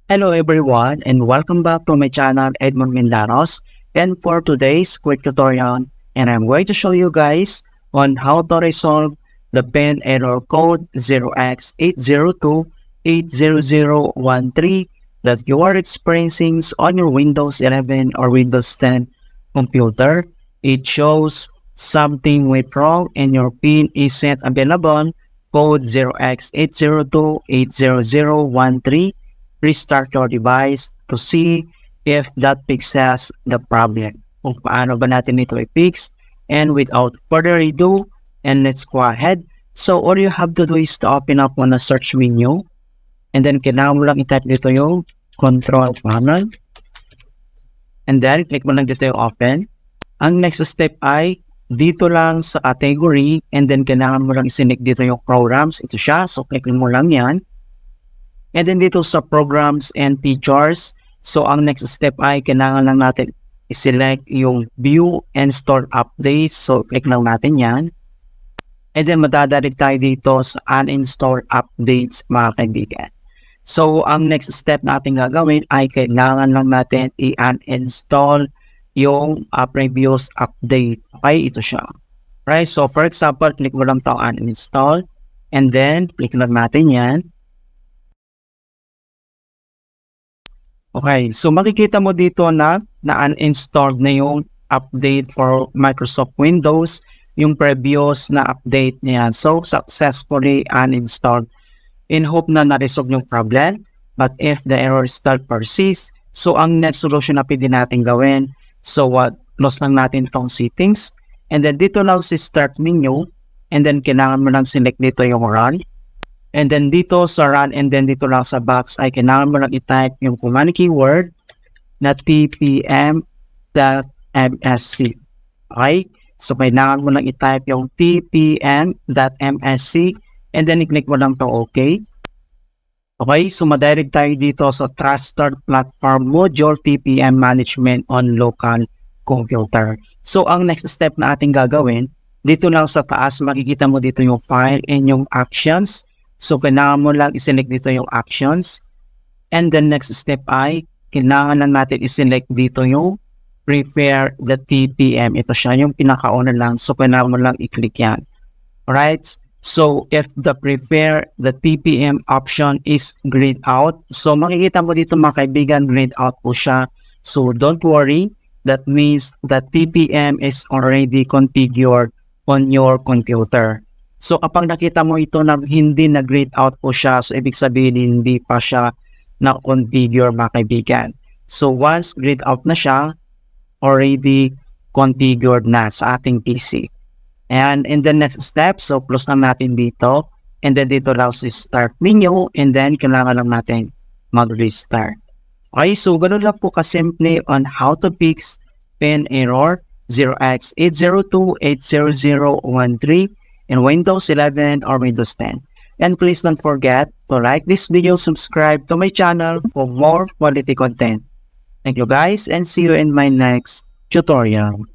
Hello everyone and welcome back to my channel Edmond Mindanos, and for today's quick tutorial, and I'm going to show you guys on how to resolve the pin error code 0x80280013 that you are experiencing on your Windows 11 or Windows 10 computer. It shows something went wrong and your pin isn't available. Code 0x802800013. Restart your device to see if that fixes the problem. Kung paano ba natin ito i-fix. And without further ado, and let's go ahead. So all you have to do is to open up on a search menu. And then kailangan mo lang i-type dito yung control panel. And then click mo lang dito yung open. Ang next step ay dito lang sa category. And then kailangan mo lang i-select dito yung programs. Ito siya. So click mo lang yan. And then dito sa programs and features, so ang next step ay kailangan lang natin i-select yung view and store updates. So click lang natin yan. And then madadalig tayo dito sa uninstall updates mga kaibigan. So ang next step natin gagawin ay kailangan lang natin i-uninstall yung previous update. Okay, ito siya. Right, so for example, click mo lang ito uninstall. And then click lang natin yan. Okay, so makikita mo dito na uninstalled na yung update for Microsoft Windows, yung previous na update niyan. So, successfully uninstalled. In hope na na-resolve yung problem. But if the error still persists, so ang next solution na pwede natin gawin, so close lang natin itong settings. And then dito lang si start menu. And then kailangan mo lang select dito yung run. And then dito sa run and then dito lang sa box ay kailangan mo lang i-type yung command keyword na tpm.msc. Okay? So kailangan mo lang i-type yung tpm.msc and then i-click mo lang to OK. Okay? So madirect tayo dito sa Trusted Platform Module TPM Management on Local Computer. So ang next step na ating gagawin, dito lang sa taas makikita mo dito yung file and yung actions. So, kailangan mo lang i-select dito yung actions. And the next step ay, kailangan lang natin i-select dito yung prepare the TPM. Ito siya, yung pinakauna lang. So, kailangan mo lang i-click yan. Alright? So, if the prepare the TPM option is grayed out, so makikita mo dito mga kaibigan, grayed out po siya. So, don't worry. That means the TPM is already configured on your computer. So kapag nakita mo ito na hindi na-grayed out po siya, so ibig sabihin hindi pa siya na-configure mga kaibigan. So once grayed out na siya, already configured na sa ating PC. And in the next step, so close lang natin dito. And then dito lang si start menu and then kailangan lang natin mag-restart. Okay, so ganun lang po kasimple on how to fix pin error 0x802800013 in Windows 11 or Windows 10. And please don't forget to like this video, subscribe to my channel for more quality content. Thank you guys and see you in my next tutorial.